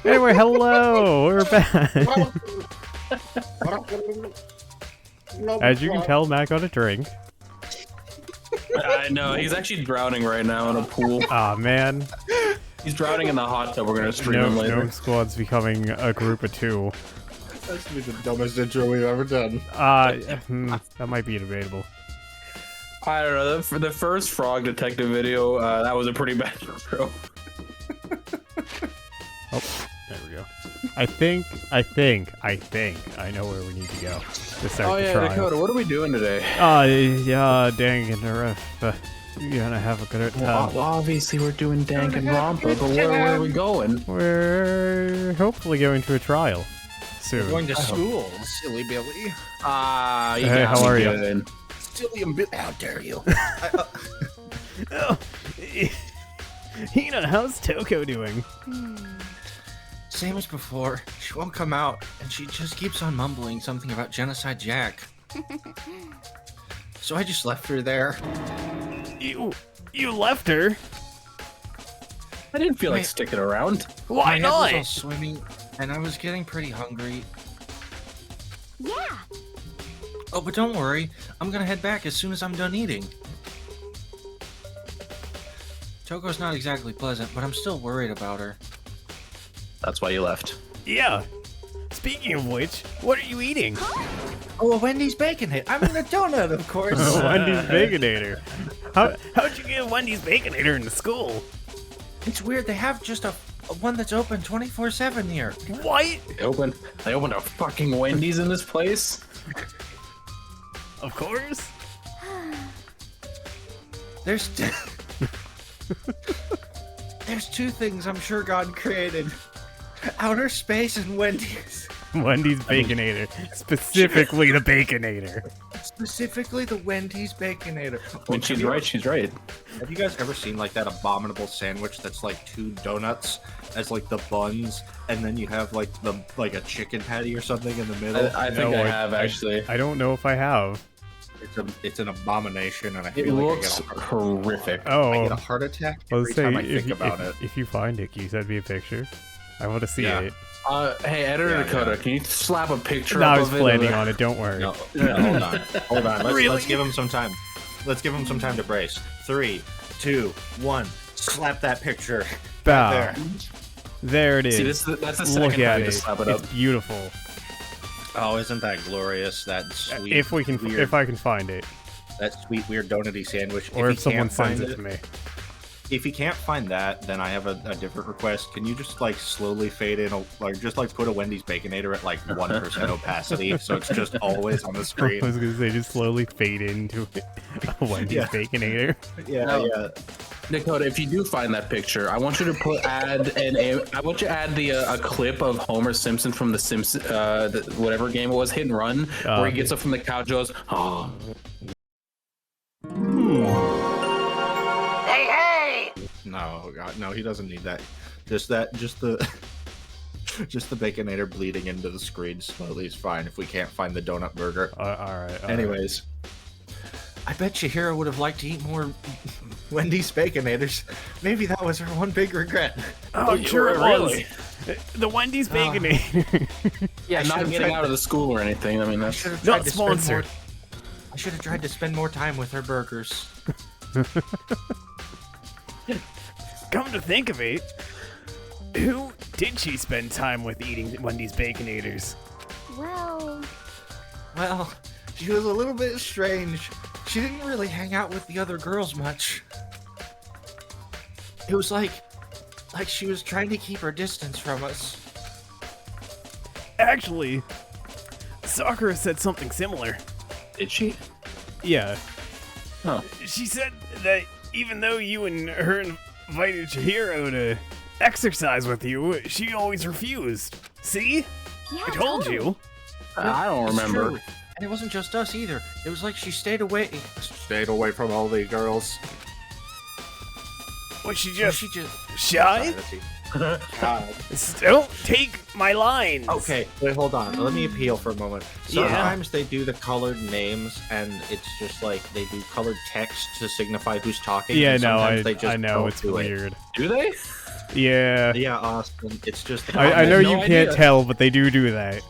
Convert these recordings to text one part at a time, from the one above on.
Anyway, hello, we're back. As you can tell, Matt got a drink. I know, he's actually drowning right now in a pool. Aw, man. He's drowning in the hot tub. We're gonna stream him later. Gnome Squad's becoming a group of two. That's gonna be the dumbest intro we've ever done. That might be debatable. I don't know. For the first Frog Detective video, that was a pretty bad intro. Oh, there we go. I think I know where we need to go to start the trial. Dakota, what are we doing today? Danganronpa. You're gonna have a good time. Well, obviously we're doing Danganronpa, but where are we going? We're hopefully going to a trial soon. We're going to school, silly Billy. Hey, how are you? Silly and Billy, how dare you? Hina, how's Toko doing? Same as before. She won't come out, and she just keeps on mumbling something about Genocide Jack. So I just left her there. You left her? I didn't feel like sticking around. Why My head was all not? swimming, and I was getting pretty hungry. Yeah. Oh, but don't worry. I'm gonna head back as soon as I'm done eating. Toko's not exactly pleasant, but I'm still worried about her. That's why you left. Yeah. Speaking of which, what are you eating? Oh, a Wendy's Baconator. I mean a donut, of course. Wendy's Baconator. How'd you get Wendy's Baconator into school? It's weird. They have just a one that's open 24/7 here. What? They opened a fucking Wendy's in this place? Of course. There's there's two things I'm sure God created: outer space and Wendy's. Wendy's Baconator. Specifically the Baconator. Specifically the Wendy's Baconator. When she's right, she's right. Have you guys ever seen like that abominable sandwich that's like 2 donuts as like the buns, and then you have like a chicken patty or something in the middle? I think I have actually. I don't know if I have. It's an abomination, and I It feel like looks horrific. Oh, I get a heart attack every let's say time I think about it. if you find it, can you send me a picture? I want to see it. Hey, editor Yeah, Dakota, yeah. can you slap a picture No, up I was of it? planning on it. Don't worry. No, hold on. Really? Let's give him some time. Let's give him some time to brace. 3, 2, 1. Slap that picture. Bow. There. There it is. See, that's the Look second at time it. to slap it up. It's beautiful. Oh, isn't that glorious? That sweet. If I can find it, that sweet weird donutty sandwich. or he if someone can't find sends it to me. If you can't find that, then I have a different request. Can you just like slowly fade in, just put a Wendy's Baconator at like 1% opacity, so it's just always on the I screen? was gonna say just slowly fade into a Wendy's Yeah. Baconator. Yeah, No. yeah. Dakota, if you do find that picture, I want you to add a clip of Homer Simpson from the Simpsons, whatever game it was, Hit and Run, where he gets up from the couch, goes, "Oh." No, God, no, he doesn't need that. Just the just the Baconator bleeding into the screen slowly is fine if we can't find the donut burger. All right. Anyways, I bet Hero would have liked to eat more Wendy's Baconators. Maybe that was her one big regret. Oh, sure it was. The Wendy's Baconator. Yeah, not should've getting tried out of the school or anything. I mean, that's Should've Not tried to spend sponsored. I should have tried to spend more time with her burgers. Come to think of it, who did she spend time with eating Wendy's Baconators? Well, She was a little bit strange. She didn't really hang out with the other girls much. It was like she was trying to keep her distance from us. Actually, Sakura said something similar. did she? Yeah. Oh. She said that even though you and her invited Chihiro to exercise with you, she always refused. See? yeah, I told totally. you. I don't It's remember. true. And it wasn't just us either. It was like she stayed away from all the girls. Was she Or just she just shy? God. Don't take my lines. Okay, wait, hold on. Let me appeal for a moment. Yeah. Sometimes they do the colored names, and it's just like they do colored text to signify who's talking. Yeah, and no, sometimes they just I know don't it's do it. weird. Do they? Yeah. Yeah, Austin. It's just. I know no you can't idea. tell, but they do that.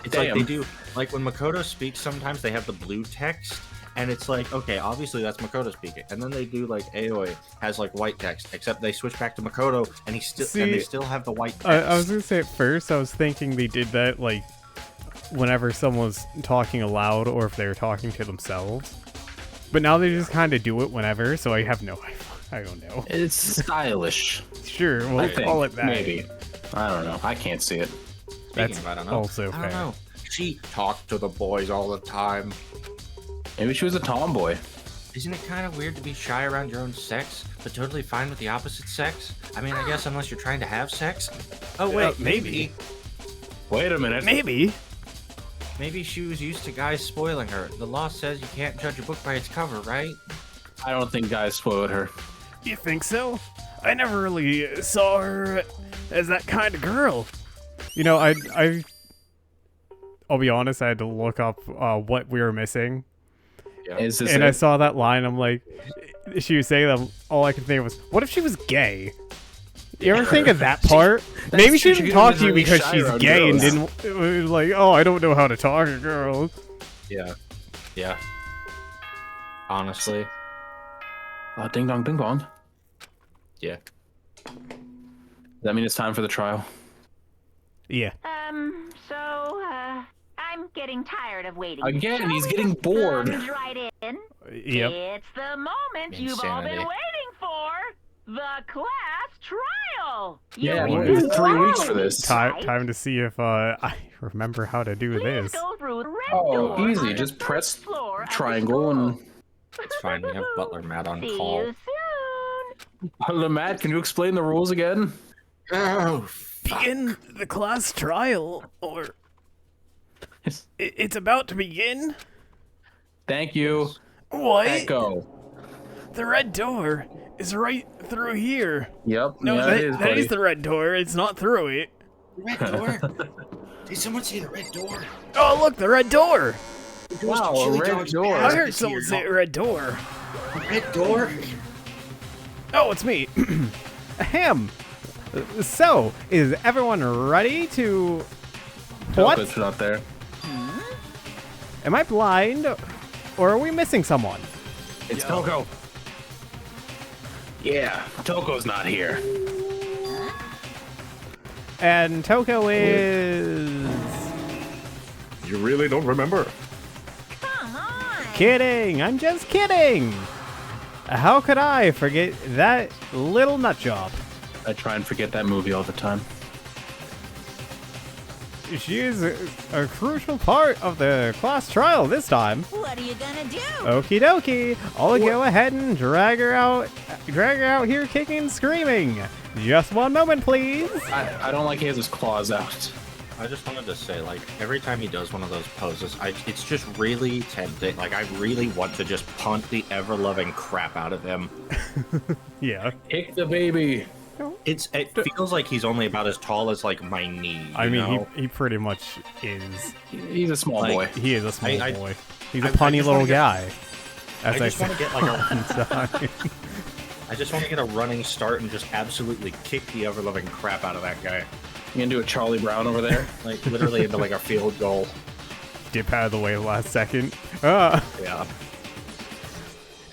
It's like they Damn. do. Like when Makoto speaks, sometimes they have the blue text, and it's like, okay, obviously that's Makoto speaking. And then they do like Aoi has like white text, except they switch back to Makoto, and they still have the white text. I was gonna say at first, I was thinking they did that like whenever someone was talking aloud or if they were talking to themselves. But now they just kind of do it whenever, so I have no. I don't know. It's stylish. Sure, we'll I think. call it that. Maybe. I don't know. I can't see it. That's Speaking of, I don't know. also I don't fair. know. She talked to the boys all the time. Maybe she was a tomboy. Isn't it kind of weird to be shy around your own sex, but totally fine with the opposite sex? I mean, I guess unless you're trying to have sex. Oh wait, maybe. Wait a minute. Maybe. Maybe she was used to guys spoiling her. The law says you can't judge a book by its cover, right? I don't think guys spoiled her. You think so? I never really saw her as that kind of girl. You know, I'll be honest, I had to look up what we were missing. Is this And it? I saw that line, I'm like, she was saying that, all I could think was, what if she was gay? You ever think of that part? Maybe she true, didn't she talk was to you really because shy she's around gay and girls. didn't, like, oh, I don't know how to talk to girls. Yeah. Yeah. Honestly. Ding dong, ding bong. Yeah. Does that mean it's time for the trial? Yeah. I'm getting tired of waiting. Again, he's getting bored. Comes right in. Yep. It's the moment you've all been Insanity. waiting for. The class trial. Yeah, You we have 3 weeks follow for me, this. right? Time to see if I remember how to do Please this. go through the red Oh, door easy. on Just the press first floor of the triangle and... school. It's fine. We have Butler Matt on See call. you soon. Hello, Matt, can you explain the rules again? Oh, Begin the class trial, or it's about to begin. Thank you. What? Echo. The red door is right through here. Yep. No, yeah, it is, that is buddy. the red door. It's not through it. red door. Did someone say the red door? Oh, look, the red door. Wow, a red door. I heard someone say red door. Red door. Oh, it's me. Ahem. So, is everyone ready to... What? Toko's not there. Am I blind? Or are we missing someone? It's Toko. Yeah, Toko's not here. And Toko is... You really don't remember? Come on. Kidding! I'm just kidding! How could I forget that little nut job? I try and forget that movie all the time. She is a crucial part of the class trial this time. What are you gonna do? Okie dokie. I'll go ahead and drag her out here kicking and screaming. Just one moment, please. I don't like he has his claws out. I just wanted to say, like, every time he does one of those poses, it's just really tempting. Like, I really want to just punt the ever-loving crap out of him. Yeah. Kick the baby. It feels like he's only about as tall as, like, my knee. I you mean, know? he pretty much is. He's a small Like, boy. He is a small I- boy. He's a I punny just little wanna get- guy. I As just want to get, like, a... said. I just want to get a running start and just absolutely kick the ever-loving crap out of that guy. You gonna do a Charlie Brown over there? Like, literally into, like, a field goal. Dip out of the way last second. Ah. Yeah.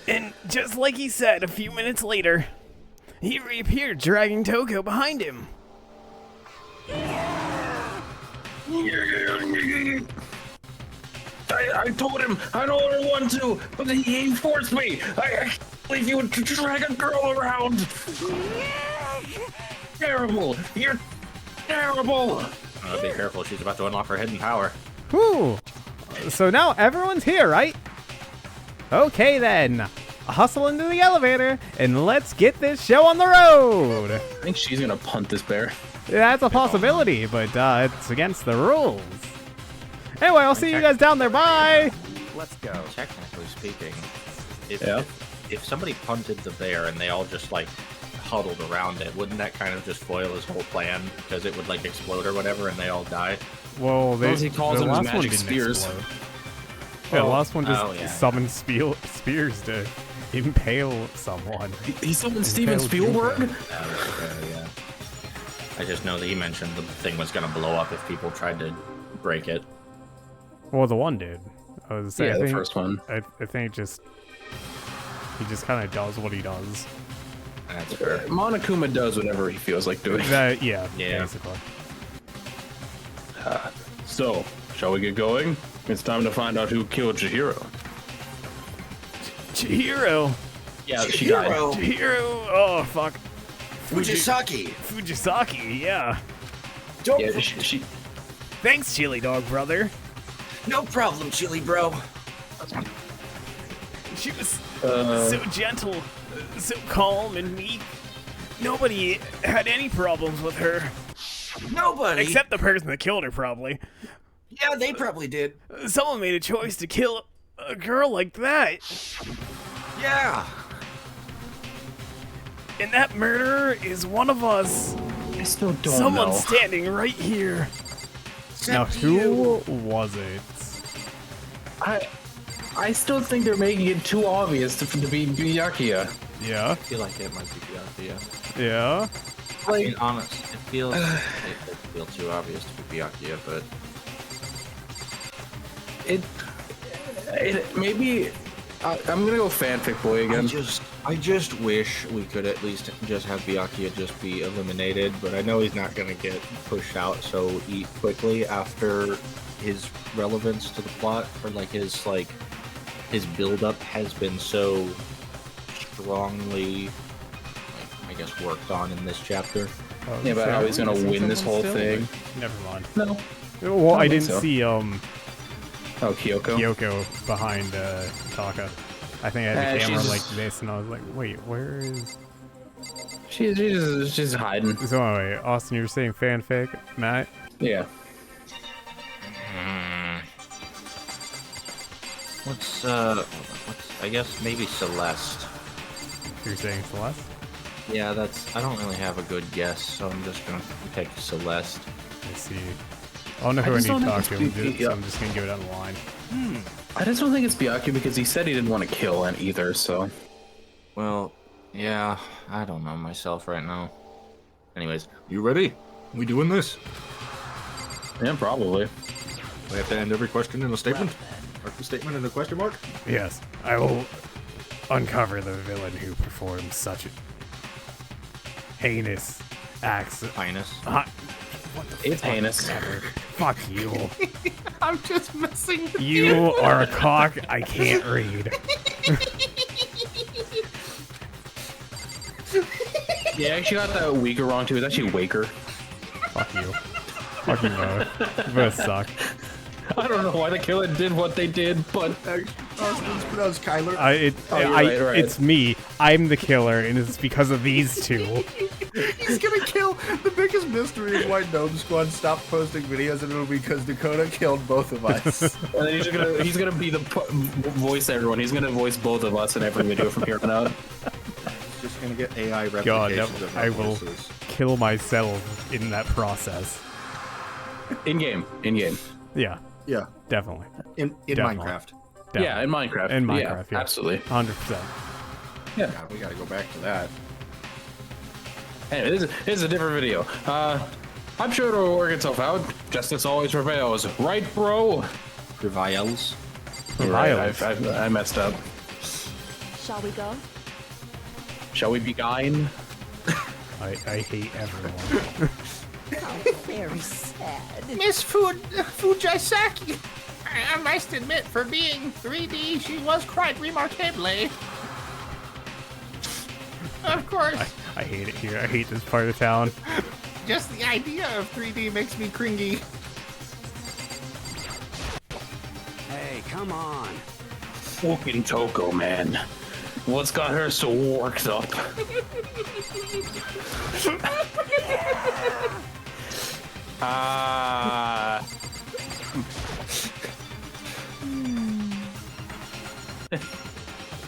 And just like he said a few minutes later, he reappeared dragging Toko behind him. I told him I don't want to, but he forced me. I can't believe you would drag a girl around. Terrible. You're terrible. Be careful, she's about to unlock her hidden power. Whew. So now everyone's here, right? Okay then. Hustle into the elevator and let's get this show on the road. I think she's gonna punt this bear. That's a possibility, but it's against the rules. Anyway, I'll see you guys down there. Bye. Let's go. Technically speaking, Yeah. if somebody punted the bear and they all just like huddled around it, wouldn't that kind of just foil his whole plan? Because it would like explode or whatever, and they all die. Well, Well, he calls the them his last one magic didn't spears. explode. Yeah, the last one just Oh, yeah. summoned spears to impale someone. He summoned Steven Impale Spielberg. Spielberg. Yeah. I just know that he mentioned the thing was gonna blow up if people tried to break it. Well, the one did. I was saying, Yeah, the first one. I think he just kind of does what he does. That's fair. Monokuma does whatever he feels like doing. Yeah, Yeah. basically. So, shall we get going? It's time to find out who killed Chihiro. Chihiro! Yeah, she died. Chihiro! Oh, fuck. Fujisaki. Fujisaki, yeah. Don't. Yeah, she Thanks, Chili Dog Brother. No problem, Chili Bro. She was so gentle, so calm and meek. Nobody had any problems with her. Nobody. Except the person that killed her, probably. Yeah, they probably did. Someone made a choice to kill a girl like that. Yeah. And that murderer is one of us. I still don't Someone know. standing right here. Now, Except who you. was it? I still think they're making it too obvious to be Byakuya. Yeah, I feel like it might be Byakuya. yeah. I mean, honest, it feels too obvious to be Byakuya, but It maybe I'm gonna go fanfic boy again. I just wish we could at least just have Byakuya just be eliminated, but I know he's not gonna get pushed out so quickly after his relevance to the plot, or his build-up has been so strongly, I guess, worked on in this chapter. Yeah, but how he's gonna win this whole Still? thing? Never mind. No. Well, I think didn't so. see Oh, Kyoko. Kyoko behind Taka. I think I had the camera she's- like this, and I was like, wait, where is? She's hiding. So anyway, Austin, you were saying fanfic, Matt? Yeah. What's I guess maybe Celeste. You're saying Celeste? Yeah, I don't really have a good guess, so I'm just gonna pick Celeste. Let's see. I don't know who I, just need to don't talk think to, it's so I'm just gonna give it on the line. I just don't think it's Byakuya because he said he didn't want to kill him either, so. Well, yeah, I don't know myself right now. Anyways, you ready? We doing this? Yeah, probably. We have to end every question in a statement? Or a statement in a question mark? Yes, I will uncover the villain who performed such heinous acts. Highness. What the It's fuck heinous. ever. Fuck you. I'm just missing the You are a cock I can't read. Yeah, I actually got that weaker wrong too. It's actually Waker. Fuck you. Fuck you both. You both suck. I don't know why the killer did what they did, but Austin's pronounced Kyler. you're right. It's me. I'm the killer, and it's because of these two. He's gonna kill. The biggest mystery is why Gnome Squad stopped posting videos, and it'll be because Dakota killed both of us. and then he's gonna be the voice everyone. He's gonna voice both of us in every video from here on out. He's just gonna get AI replications God, of our I will voices. kill myself in that process. In game. Yeah, Yeah, definitely. in Definitely. Minecraft. Yeah, in Minecraft. In Minecraft, yeah. Absolutely. 100%. God, we gotta go back to that. Anyway, this is a different video. I'm sure it'll work itself out. Justice always prevails, right, bro? Prevails. Violence. I messed up. Shall we go? Shall we be gone? I hate everyone. Very sad. Miss Fujisaki, I must admit, for being 3D, she was quite remarkably. Of course, I hate it here. I hate this part of town. just the idea of 3D makes me cringy. Hey, come on. Fucking Toko, man. What's got her so worked up?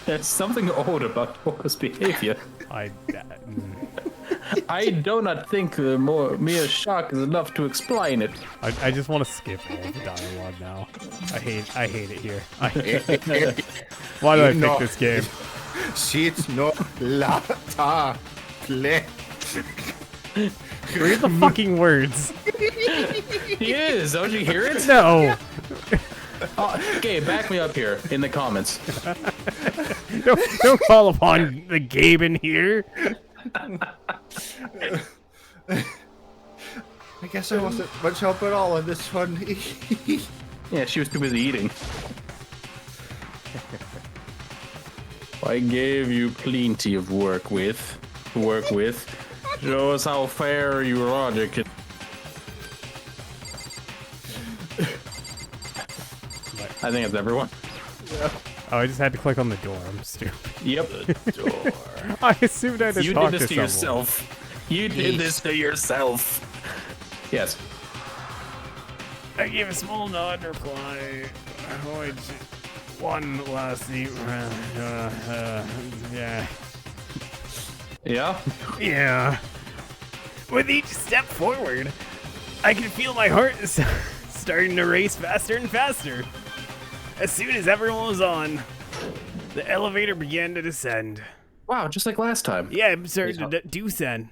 There's something odd about Toko's behavior. I do not think mere shock is enough to explain it. I just want to skip all the dialogue now. I hate it here. Why do I pick this game? Shit no la ta play. Read the fucking words. He is. Don't you hear it? No. Gabe, back me up here in the comments. Don't call upon the Gabe in here. I guess I wasn't much help at all in this one. Yeah, she was too busy eating. I gave you plenty of work with. Show us how fair your logic is. I think it's everyone. Yeah. Oh, I just had to click on the door. I'm stupid. Yep. The door. I assumed I had to You talk did this to someone. yourself. You did this to yourself. Yes. I gave a small nod reply. One last seat. Yeah. Yeah? Yeah. With each step forward, I can feel my heart starting to race faster and faster. As soon as everyone was on, the elevator began to descend. Wow, just like last time. Yeah, it started to descend.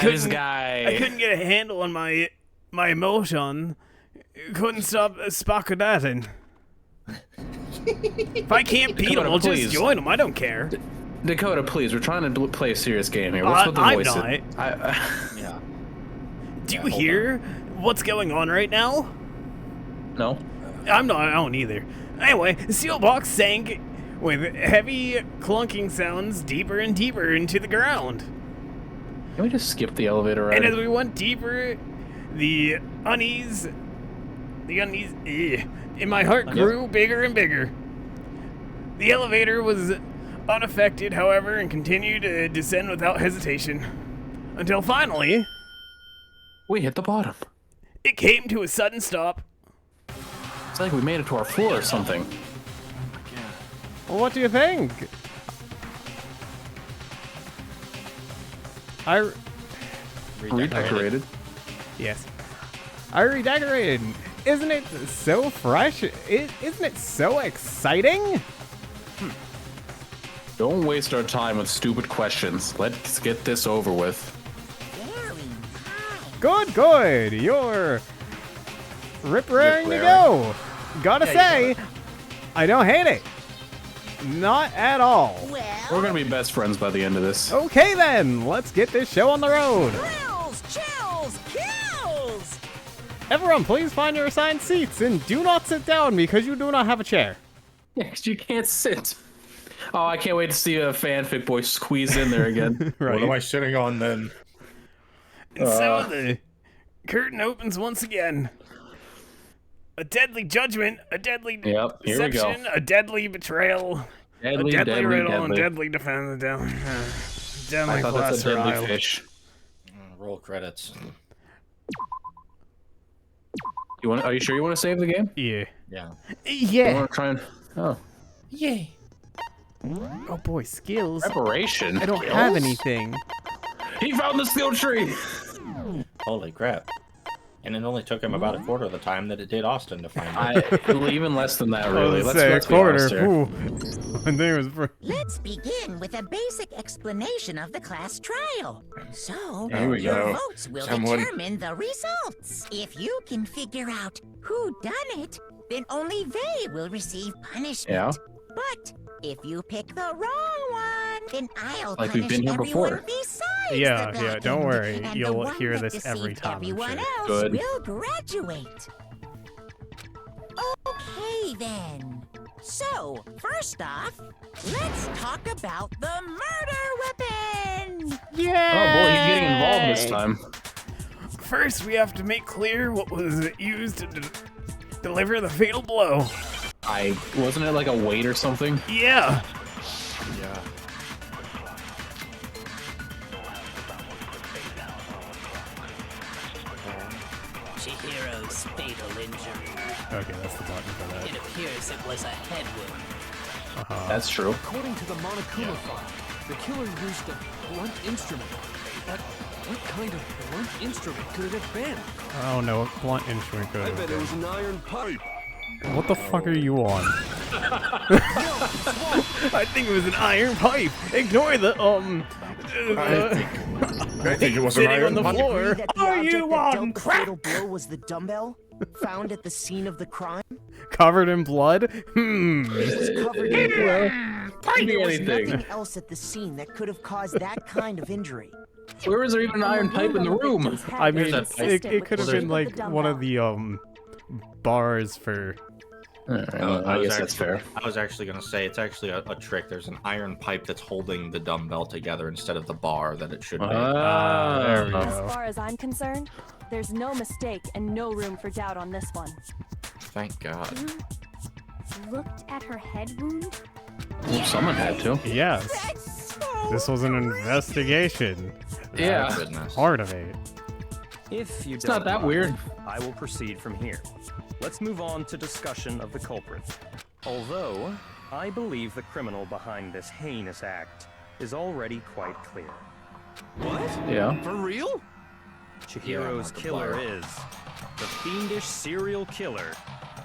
This guy. I couldn't get a handle on my emotion. Couldn't stop spacadating. If I can't beat him, I'll just join him. I don't care. Dakota, please. We're trying to play a serious game here. What's with the I'm voice? not. Yeah. Do you hear what's going on right now? No. I don't either. Anyway, the steel box sank with heavy clunking sounds deeper and deeper into the ground. Can we just skip the elevator ride? And as we went deeper, the unease in my heart grew bigger and bigger. The elevator was unaffected, however, and continued to descend without hesitation. Until finally, we hit the bottom. It came to a sudden stop. It's like we made it to our floor or something. Well, what do you think? I redecorated. Yes. I redecorated. Isn't it so fresh? Isn't it so exciting? Don't waste our time with stupid questions. Let's get this over with. Good. You're rip-raring to go. Gotta say, I don't hate it. Not at all. We're gonna be best friends by the end of this. Okay then, let's get this show on the road. Thrills, chills, kills! Everyone, please find your assigned seats and do not sit down because you do not have a chair. Yeah, 'cause you can't sit. Oh, I can't wait to see a fanfic boy squeeze in there again. Right. What am I sitting on then? And so the curtain opens once again. A deadly judgment, a deadly deception, a deadly betrayal, a deadly riddle, and deadly defense. Deadly I thought that's a deadly fish. Roll credits. Are you sure you want to save the game? Yeah. Yeah. Yeah. You want to try and... Oh. Yeah. Oh boy, skills. Preparation? I don't have anything. He found the skill tree! Holy crap. And it only took him about a quarter of the time that it did Austin to find it. Even less than that, really. Let's say a quarter. Let's begin with a basic explanation of the class trial. So, Here we your go. votes will determine the results. If you can figure out who done it, then only they will receive punishment. Yeah. But if you pick the wrong one, then I'll Like punish we've been here everyone before. besides Yeah, the yeah, don't blackened, worry. and the You'll one hear that this every deceived time, I'm Everyone sure. else Good. will graduate. Okay then. So, first off, let's talk about the murder weapon! Yeah. Oh boy, he's getting involved this time. First, we have to make clear what was used to deliver the fatal blow. Wasn't it like a weight or something? Yeah. Yeah. Chihiro's fatal injury. Okay, that's the button for that. It appears it was a head wound. That's true. According to the Monokuma file, the killer used a blunt instrument. But what kind of blunt instrument could it have been? I don't know what blunt instrument could I have bet it been. was an iron pipe. What the fuck are you on? I think it was an iron pipe. Ignore the think it was an Sitting on iron the pipe. floor. That the object that dealt the fatal blow was the dumbbell found at the scene of the crime? Covered in blood? It was covered in blood. Could be There was anything. nothing else at the scene that could have caused that kind of injury. Where is there even an iron pipe in the room? I mean, There's that pipe. it could have been like one of the bars for. I guess that's fair. I was actually gonna say it's actually a trick. There's an iron pipe that's holding the dumbbell together instead of the bar that it should be. There we As go. far as I'm concerned, there's no mistake and no room for doubt on this one. Thank God. Looked at her head wound? Well, someone had to. Yes. This was an investigation. Yeah. Oh, goodness. Part of it. If you It's not that weird. I will proceed from here. Let's move on to discussion of the culprit. Although, I believe the criminal behind this heinous act is already quite clear. What? Yeah. For real? Chihiro's killer is the fiendish serial killer,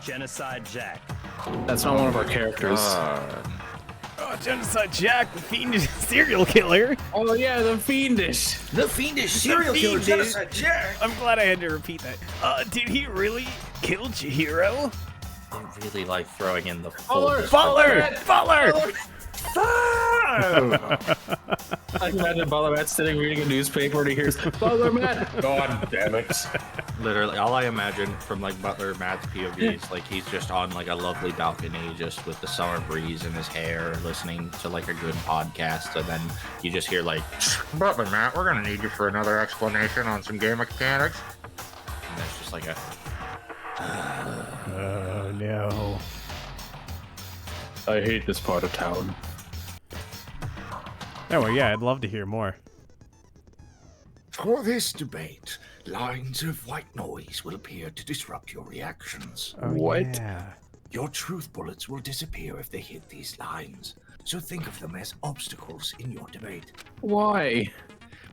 Genocide Jack. That's not one of our characters. Oh, Genocide Jack, the fiendish serial killer. Oh yeah, the fiendish. The fiendish serial killer Genocide Jack. I'm glad I had to repeat that. Did he really kill Chihiro? I really like throwing in the full. Baller! I can imagine Butler Matt sitting reading a newspaper and he hears Butler Matt. God damn it! Literally, all I imagine from like Butler Matt's POV is like he's just on like a lovely balcony, just with the summer breeze in his hair, listening to like a good podcast, and then you just hear like, "Butler Matt, we're gonna need you for another explanation on some game mechanics." And that's just like a. Oh no. I hate this part of town. Oh well, yeah, I'd love to hear more. For this debate, lines of white noise will appear to disrupt your reactions. Oh, What? Yeah. Your truth bullets will disappear if they hit these lines, so think of them as obstacles in your debate. Why?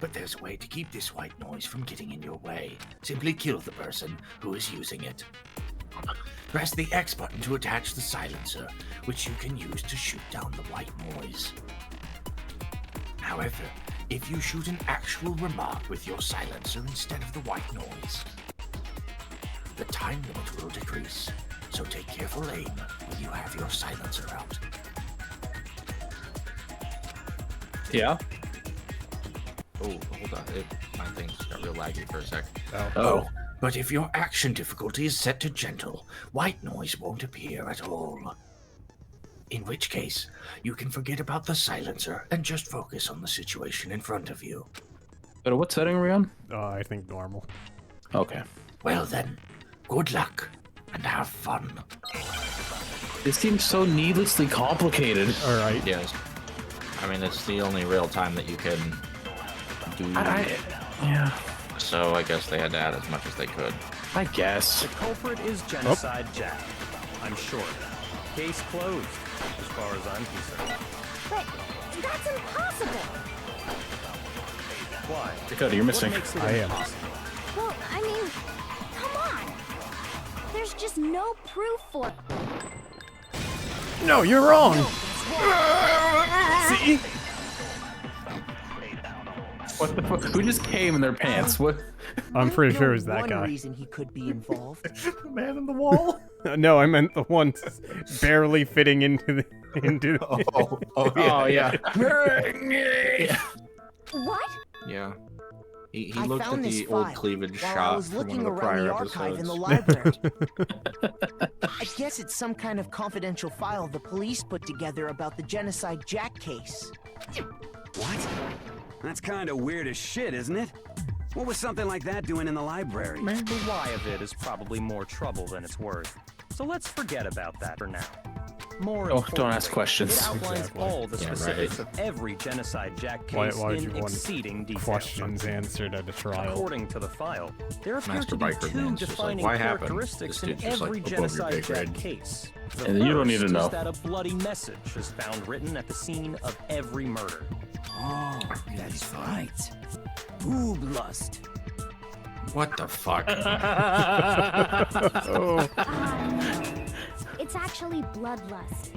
But there's a way to keep this white noise from getting in your way. Simply kill the person who is using it. Press the X button to attach the silencer, which you can use to shoot down the white noise. However, if you shoot an actual remark with your silencer instead of the white noise, the time limit will decrease, so take careful aim when you have your silencer out. Yeah. Oh, hold on. My thing just got real laggy for a sec. Oh, but if your action difficulty is set to gentle, white noise won't appear at all. In which case, you can forget about the silencer and just focus on the situation in front of you. But what setting are we on? I think normal. Okay. Well then, good luck and have fun. This seems so needlessly complicated. All right. Yes. I mean, it's the only real time that you can do. Yeah. So I guess they had to add as much as they could. I guess. The culprit is Genocide Jack. I'm sure. Case closed, as far as I'm concerned. But that's impossible. Why? Dakota, you're missing. What makes it I am. impossible? Well, I mean, come on. There's just no proof for. No, you're wrong. See? What the fuck? Who just came in their pants? What? I'm pretty I sure know it was that one guy. reason he could be involved. Man in the wall? No, I meant the one barely fitting into the Oh yeah. What? Yeah. He I looked found at this the old file cleavage while I shot was from one looking of the around prior the archive in the episodes. library. I guess it's some kind of confidential file the police put together about the Genocide Jack case. What? That's kind of weird as shit, isn't it? What was something like that doing in the library? The why of it is probably more trouble than it's worth. So let's forget about that for now. More Oh, don't ask importantly, questions. It outlines Exactly. all the Yeah, specifics of every Genocide Jack Why case would you in want exceeding detail. questions answered at a trial? According to the file, there appear Master to be Biker two Man's just like, defining "Why happened?" characteristics This in dude's just like, every above your Genocide pay Jack grade. case. The And you don't need to first know. is that a bloody message is found written at the scene of every murder. Oh, that's right. Boob lust. What the fuck? Oh. It's actually bloodlust.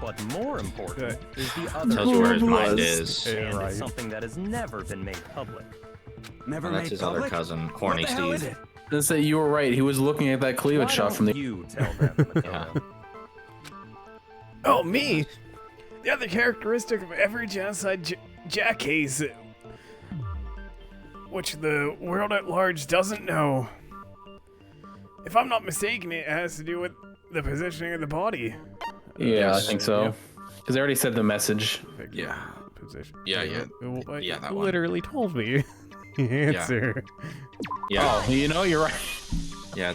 But more important is the other. Tells you where his mind is. And it's something that has never been made public. Never that's his other cousin, Corny Steve. Just say you were right. He was looking at that cleavage shot from the. You tell them. Yeah. Oh, me? The other characteristic of every genocide Jack case, which the world at large doesn't know. If I'm not mistaken, it has to do with the positioning of the body. Yeah, I think so. Because they already said the message. Yeah. Position. Yeah. Yeah, That literally told me the answer. Yeah. Oh, you know, you're right. Yeah,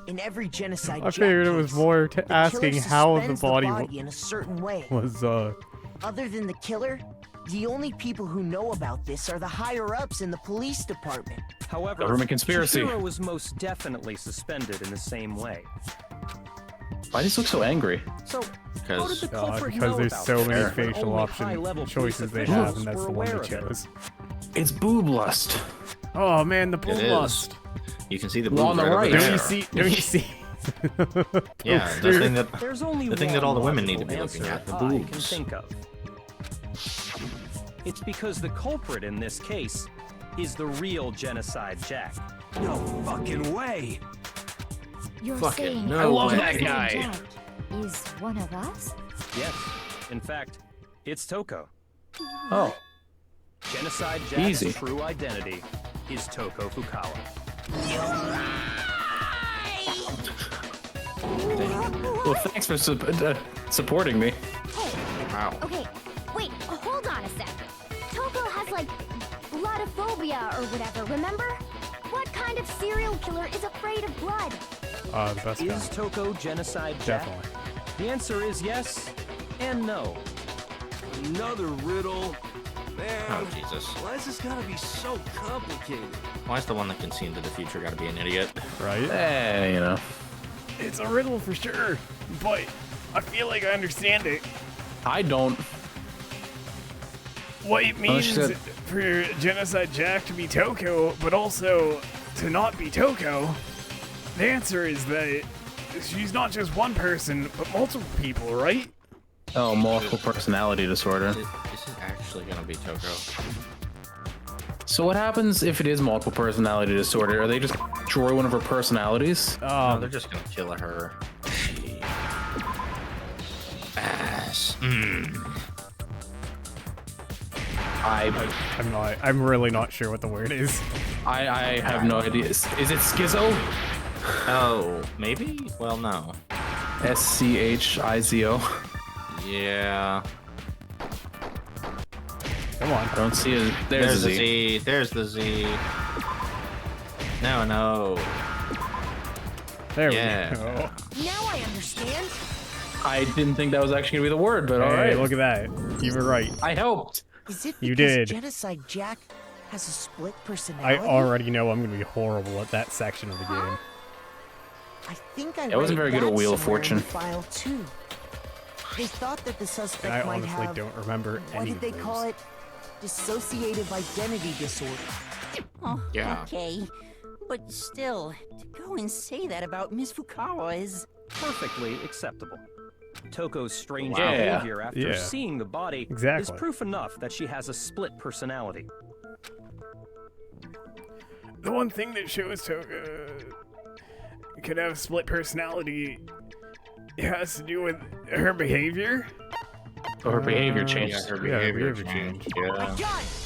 in every genocide I figured it was more asking how the body in a certain way. was, Other than the killer, the only people who know about this are the higher-ups in the police department. However, government conspiracy. Chihiro was most definitely suspended in the same way. Why does he look so angry? So, how did the culprit because know there's about so this? many When facial only option high-level choices they police have, and that's officials the were one aware they of it. chose. It's boob lust. Oh man, the boob It is. lust. You can see the Well, boobs on the right right. over Don't you there. see? Yeah, the thing that There's only the thing that one all the women need to be logical looking at, the answer I can boobs. think of. It's because the culprit in this case is the real genocide Jack. No fucking way. You're Fucking saying no I love way. that guy. Jack is one of us? Yes, in fact, it's Toko. Oh. Genocide Jack's Easy. true identity is Toko Fukawa. Well, thanks for supporting me. Wow. Okay, wait, hold on a sec. Toko has like bloodophobia or whatever, remember? What kind of serial killer is afraid of blood? The best guy. Is Toko genocide Jack? Definitely. The answer is yes and no. Another riddle. Man, Oh Jesus. why is this gotta be so complicated? Why is the one that can see into the future gotta be an idiot? Right? You know. It's a riddle for sure, but I feel like I understand it. I don't. What it means said- for Genocide Jack to be Toko, but also to not be Toko. The answer is that she's not just one person, but multiple people, right? Oh, multiple personality disorder. Is it actually gonna be Toko? So what happens if it is multiple personality disorder? Are they just destroy one of her personalities? No, they're just gonna kill her. Ass. I'm really not sure what the word is. I have no idea. Is it schizo? Oh, maybe? Well, no. SCHIZO. Yeah. Come on. I don't see it. There's the a Z. Z. There's the Z. No. There Yeah. we go. Now I understand. I didn't think that was actually gonna be the word, but Hey, alright. look at that. You were right. I helped. Is it You because did. Genocide Jack has a split I personality? already know I'm gonna be horrible at that section of the game. I think I I wasn't read very good at that Wheel of somewhere in Fortune. the File too. They thought that the suspect And I might honestly have. don't remember What any did of they those. call it? Dissociative identity disorder. Oh, Yeah. okay. But still, to go and say that about Miss Fukawa is... Perfectly acceptable. Toko's strange Wow. behavior after Yeah. seeing the body Exactly. is proof enough that she has a split personality. The one thing that shows Toko could have split personality has to do with her behavior. Or her behavior changed. Yeah, her behavior changed. Yeah.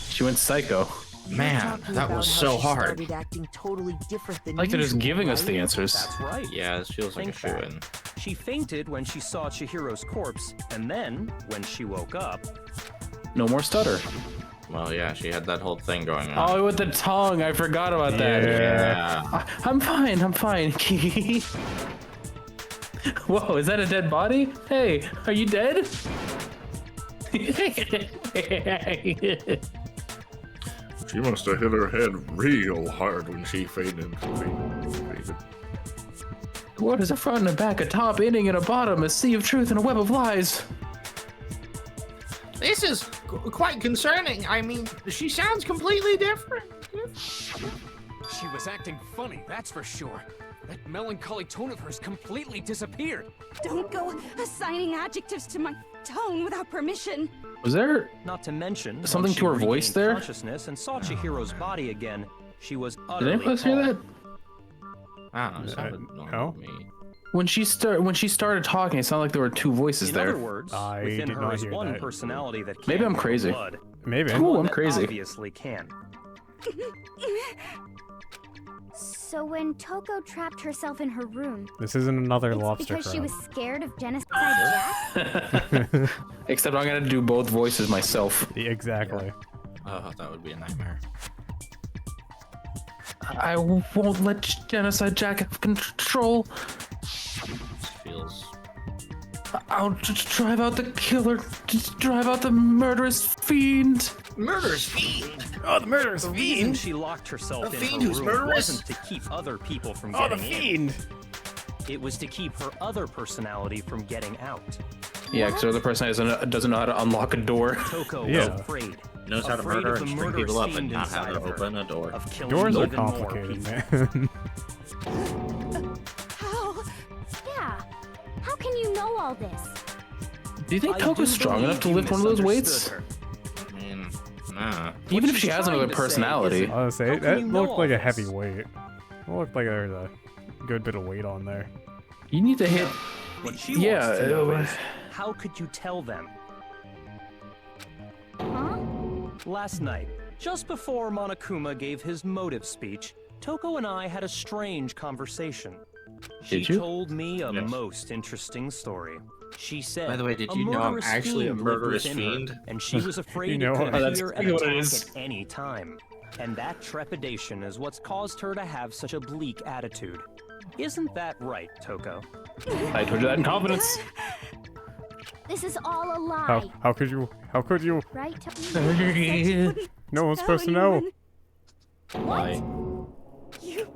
She went psycho. Man, Talking that about was how so she hard. started acting totally different than Like they're just usual, giving us the right? answers. That's right. Yeah, this feels like a Think back. shoe-in. She fainted when she saw Chihiro's corpse, and then, when she woke up, No more stutter. Well, yeah, she had that whole thing going on. Oh, with the tongue. I forgot about that. Yeah. I'm fine. I'm fine. Whoa, is that a dead body? Hey, are you dead? She must have hit her head real hard when she fainted. What is a front and a back, a top, ending, and a bottom, a sea of truth and a web of lies? This is quite concerning. I mean, she sounds completely different. She was acting funny, that's for sure. That melancholy tone of hers completely disappeared. Don't go assigning adjectives to my tone without permission. Was there Not to mention something once to her she voice regained there? Consciousness and saw Chihiro's body again, she was Did utterly anyone else hear that? I don't know. It sounded normal to me. When she started talking, it sounded like there were two voices In there. other words, I within did her not is hear one that. personality that Maybe can I'm draw crazy. blood. Maybe. and Ooh, one I'm that crazy. Obviously can. So when Toko trapped herself in her room, This isn't another it's lobster because she crab. was scared of Genocide Jack? Except I'm gonna do both voices myself. Exactly. Oh, that would be a nightmare. I won't let Genocide Jack have control. Feels. I'll just drive out the killer. Just drive out the murderous fiend. Murderous fiend? Oh, the murderous The reason she locked herself The in fiend her who's room murderous? wasn't to keep other people from Oh, the getting fiend! in. It was to keep her other personality from getting out. Yeah, because the other person doesn't know how to unlock a door. Toko Yeah. was afraid. Knows how to Afraid murder of and the string people murderous up and fiend not how to inside of her, open a door. Of killing Doors are even more complicated, people. man. How? Yeah. How can you know all this? Do you think I Toko's do strong enough to believe lift one of those weights? misunderstood her. I mean, nah. Even if she's she has trying another to say personality. is I was How say can that you know looked all like a this? heavy weight. It looked like there's a good bit of weight on there. You need to hit. What she Yeah, wants to know uh, is, how could you tell them? Huh? Last night, just before Monokuma gave his motive speech, Toko and I had a strange conversation. She Did you? told me a Yes. most interesting story. She said, By the way, did a you know I'm murderous actually a fiend lived murderous within her, fiend? and she was afraid You know it it. could Oh, that's appear and exactly what it attack is. at any time. And that trepidation is what's caused her to have such a bleak attitude. Isn't that right, Toko? I told you that in confidence. This is all a lie. How could you? How could you? Right? No one's supposed to know. Why? You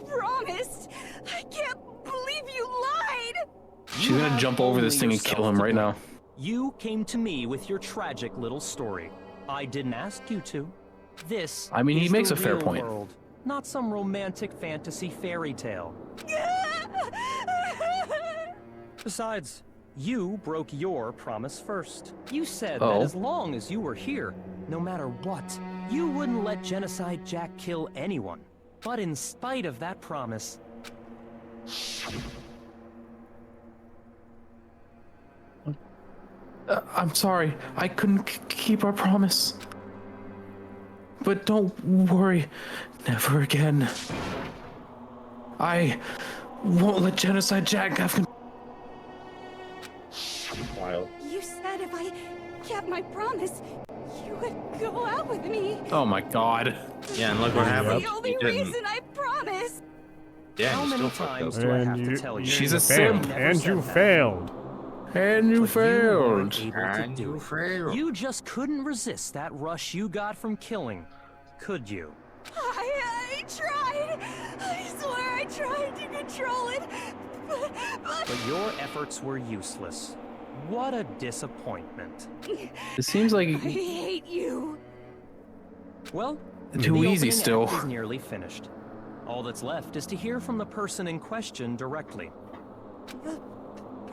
promised. I can't believe you lied. She's You gonna have jump over this only thing and kill yourself him to right now. blame. You came to me with your tragic little story. I didn't ask you to. This I mean, he is makes the a fair real point. world, not some romantic fantasy fairy tale. Besides, you broke your promise first. You said that Oh. as long as you were here, no matter what, you wouldn't let Genocide Jack kill anyone. But in spite of that promise, I'm sorry. I couldn't keep our promise. But don't worry. Never again. I won't let Genocide Jack have control. Wild. You said if I kept my promise, you would go out with me. Oh my god. Yeah, and look what happened. The only You didn't. reason I promised. Yeah, how you many still fucked times up. do I And have you, to tell you? She's a failed. simp. And you failed. And you But you weren't failed. able to And do you it. failed. You just couldn't resist that rush you got from killing, could you? I tried. I swear I tried to control it. But your efforts were useless. What a disappointment. It seems like I hate you. Well, Too the easy opening still. act is nearly finished. All that's left is to hear from the person in question directly. The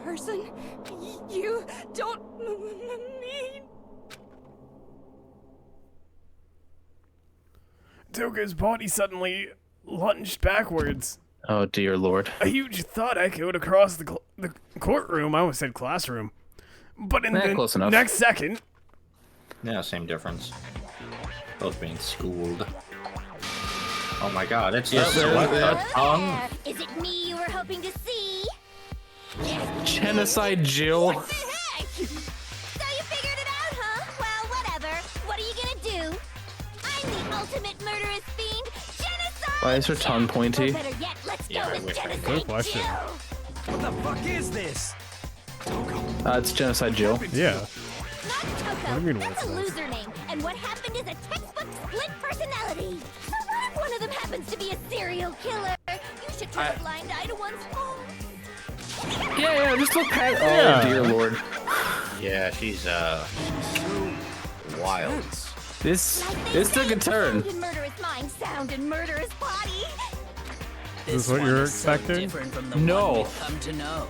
person you don't mean. Toka's body suddenly lunged backwards. Oh dear lord. A huge thud echoed across the courtroom. I almost said classroom. But in the Close enough. next second, Yeah, same difference. Both being schooled. Oh my god, it's just There. Is it me you were hoping to see? Genocide Jill. What the heck? So you figured it out, huh? Well, whatever. What are you gonna do? I'm the ultimate murderous fiend, Genocide. Why is her tongue pointy? Or better yet, let's Yeah, go I with wish I could. Genocide Good question. Jill. What the fuck is this? It's Genocide Jill. yeah. Not Toko. What do you mean, That's a what's loser name. And what happened is a textbook split personality. So what if one of them happens to be a serial killer? You should turn a blind eye to one's fault. Yeah, just look at. Yeah. Oh dear lord. Yeah, she's wild. This Like they took say, a turn. Sound in murderous mind, sound in murderous body. Is this what you were expecting? No. Come to know.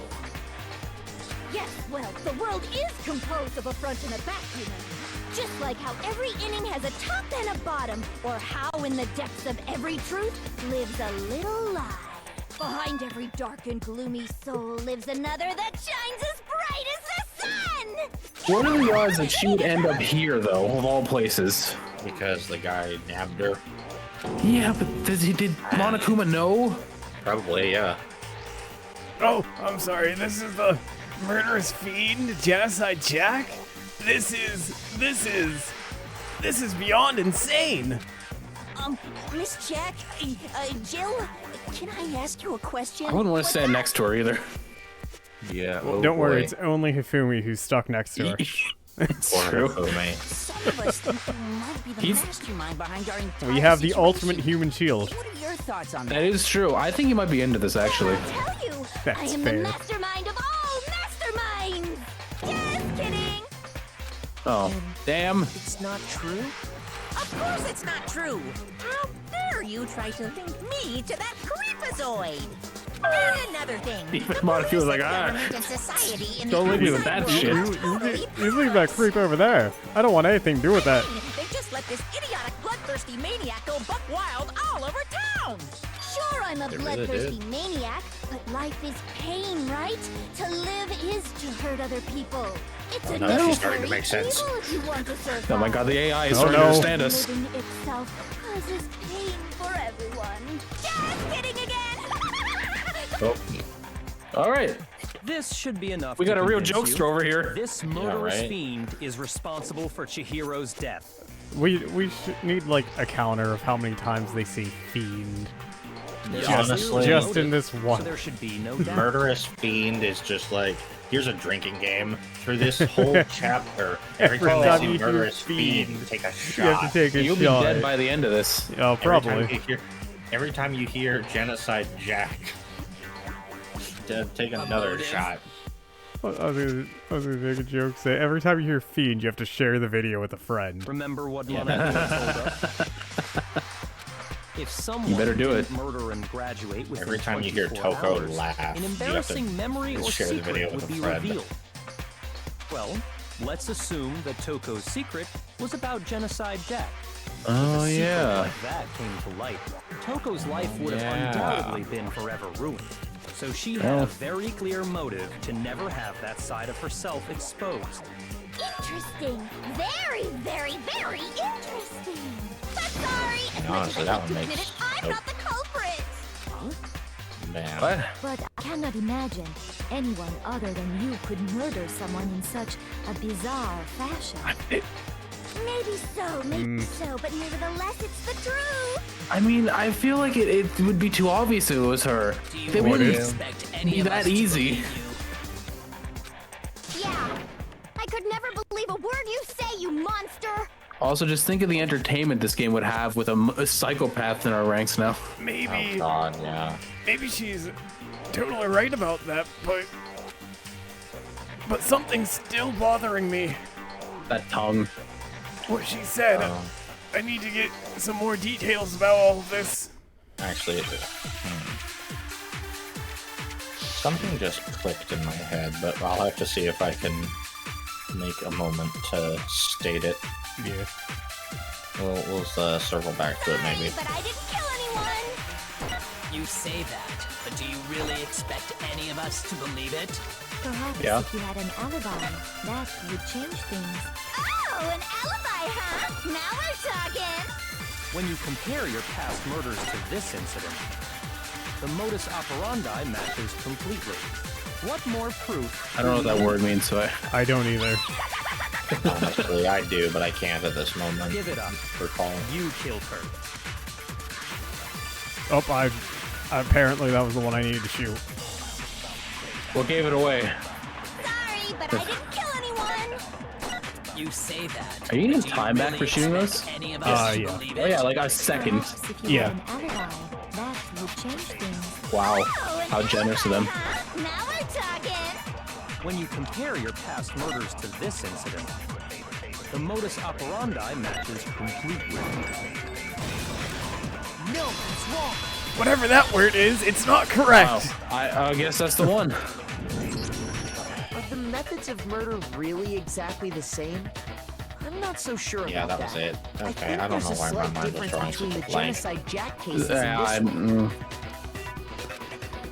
Yes, well, the world is composed of a front and a back, you know. Just like how every inning has a top and a bottom, or how in the depths of every truth lives a little lie. Behind every dark and gloomy soul lives another that shines as bright as the sun! What are the odds that she would end up here, though, of all places? Because the guy nabbed her. Yeah, but did Monokuma know? Probably, yeah. Oh, I'm sorry. This is the murderous fiend, Genocide Jack? This is beyond insane. Miss Jack, Jill, can I ask you a question? I wouldn't want to stand next to her either. Yeah. Well, don't worry, it's only Hifumi who's stuck next to her. It's true. Some of us think you might be the mastermind behind our entire We have the situation. ultimate human shield. What are your thoughts on that? That is true. I think you might be into this, actually. I'll tell you, That's I am fair. the mastermind of all masterminds! Just kidding! Oh, damn. It's not true? Of course it's not true. How dare you try to link me to that creepazoid? And another thing. Even Monokuma was like, government and society in don't the leave me with that outside shit. world are totally You leave that creep over there. I don't want anything to do with that. They just let this idiotic, bloodthirsty maniac go buck wild all over town. Sure, I'm a They really bloodthirsty maniac, but life is pain, right? To live is to hurt other people. It's a now she's starting to necessary make sense. evil if you want to survive. Oh my god, the AI is Oh, starting to no. understand us. Living itself causes pain for everyone. Just kidding again! Oh. All right. This should be enough. We to got a real convince jokester you. over here. This murderous right? fiend is responsible for Chihiro's death. We should need like a counter of how many times they say fiend. Honestly, Just in this one. So there should be no doubt. Murderous Fiend is just like, here's a drinking game. Through this whole chapter, every time time they you see hear Murderous Fiend, Fiend, take a You have shot. to take a You'll shot. be dead by the end of this. Oh, probably. Every time you hear Genocide Jack, take another motive. shot. I was gonna make a joke. Say every time you hear fiend, you have to share the video with a friend. Remember what Monokuma told us? If someone better do didn't it. murder and graduate within Every time you hear 24 Toko hours, laugh, an you have to embarrassing memory or share the video secret with would a be friend. revealed. Well, let's assume that Toko's secret was about Genocide Jack. Oh, If a secret yeah. like that came to light, Toko's life would have Yeah. undoubtedly been forever ruined. So she had a very clear motive to never have that side of herself exposed. Interesting. Very, very, very interesting. But sorry, as much as Honestly, I that hate one to admit makes it, I'm not the culprit. Man. What? But I cannot imagine anyone other than you could murder someone in such a bizarre fashion. Maybe so, but nevertheless, it's the truth. I mean, I feel like it would be too obvious if it was her. Do you They really wouldn't expect any be of that us to easy. believe you? Yeah, I could never believe a word you say, you monster. Also, just think of the entertainment this game would have with a psychopath in our ranks now. Maybe, Oh God, yeah. maybe she's totally right about that, but something's still bothering me. That tongue. What she said. Oh. I need to get some more details about all of this. Actually, something just clicked in my head, but I'll have to see if I can make a moment to state it. Yeah. We'll circle back to it maybe. But I didn't kill anyone. You say that, but do you really expect any of us to believe it? Perhaps Yeah. if you had an alibi, that would change things. Oh, an alibi, huh? Now we're talking. When you compare your past murders to this incident, the modus operandi matches completely. What more proof? I don't know what that word means, so I don't either. Honestly, I do, but I can't at this moment. Give it up. Recalling. You killed her. Oh, apparently that was the one I needed to shoot. what gave it away? Sorry, but I didn't kill anyone. You say that. Are you but getting do time back really for shooting expect those? Any of us to Yeah. believe Oh it? yeah, like a second. Perhaps if you Yeah. had an alibi, that would change things. Wow, Oh, an how generous of them. alibi, huh? Now we're talking. When you compare your past murders to this incident, the modus operandi matches completely. No, it's wrong. Whatever that word is, it's not correct. I guess that's the one. Are the methods of murder really exactly the same? I'm not so sure about that was it. I Okay, think I don't there's know a why my slight mind was difference drawing between such the a blank. genocide Jack cases Yeah, and this one.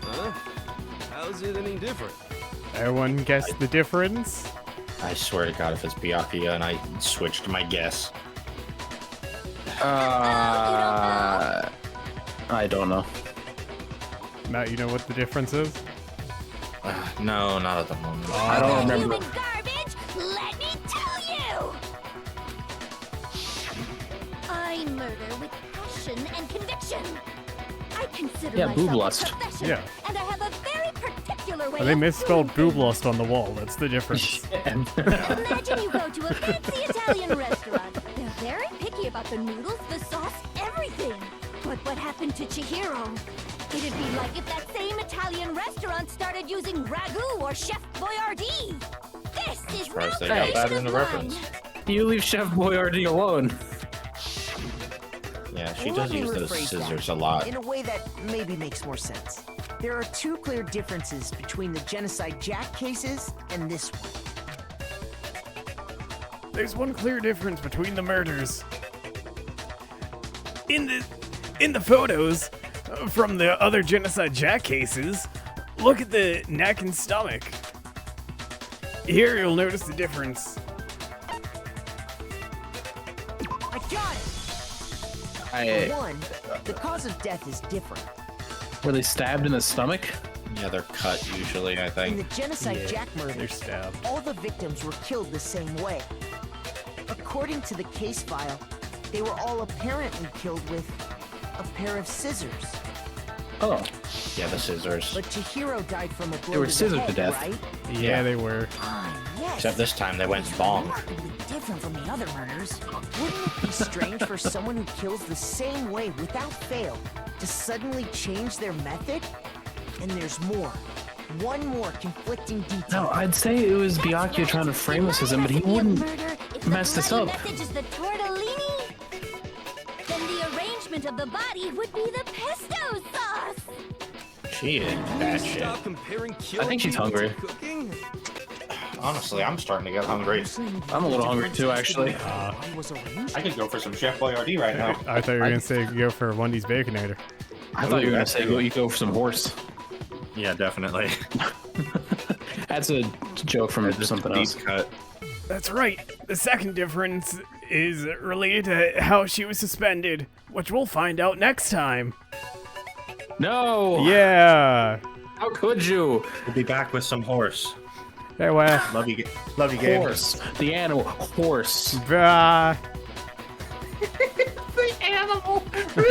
Huh? How's it any different? Everyone guess the difference? I swear to God, if it's Byakuya and I switched my guess. I don't know. Matt, you know what the difference is? No, not at the moment. I don't remember. Human garbage, let me tell you! I murder with passion and conviction. I consider Yeah, boob myself lust. a profession, Yeah. and I have a very particular way They of misspelled doing boob lust on the wall. That's the difference. Imagine you go to a fancy Italian restaurant. They're very picky about the noodles, the sauce, everything. But what happened to Chihiro? It'd be like if that same Italian restaurant started using ragu or Chef Boyardee. This is no Surprised they got that in the creation of reference. mine. You leave Chef Boyardee alone. Yeah, she Well, does let me use those rephrase scissors that a lot. in a way that maybe makes more sense. There are two clear differences between the Genocide Jack cases and this one. There's one clear difference between the murders. In the photos from the other Genocide Jack cases, look at the neck and stomach. Here you'll notice the difference. I got it! For one, the cause of death is different. Were they stabbed in the stomach? Yeah, they're cut usually, I In think. the Genocide Yeah, Jack they're murders, stabbed. all the victims were killed the same way. According to the case file, they were all apparently killed with a pair of scissors. Oh. Yeah, the scissors. But Chihiro died from a blow were to the scissored head, to death. right? Yeah, they were. Ah, yes. Except this time they went bonk. Remarkably different from the other murders. Wouldn't it be strange for someone who kills the same way without fail to suddenly change their method? And there's more. One more conflicting detail. No, I'd say it was Byakuya trying to frame us as him, but he wouldn't mess this up. Message is the tortellini. Then the arrangement of the body would be the pesto sauce. She is bad shit. Stop comparing I killing think she's people to hungry. cooking? Honestly, I'm starting to get hungry. I'm a little hungry too, actually. I could go for some Chef Boyardee right now. I thought you were gonna say go for Wendy's Baconator. I thought you were gonna say you go for some horse. Yeah, definitely. That's a joke from something else. Cut. That's right. The second difference is related to how she was suspended, which we'll find out next time. No! Yeah. How could you? We'll be back with some horse. Hey, well. Love you, Gabe. Horse. The animal. Horse. Bye. The animal.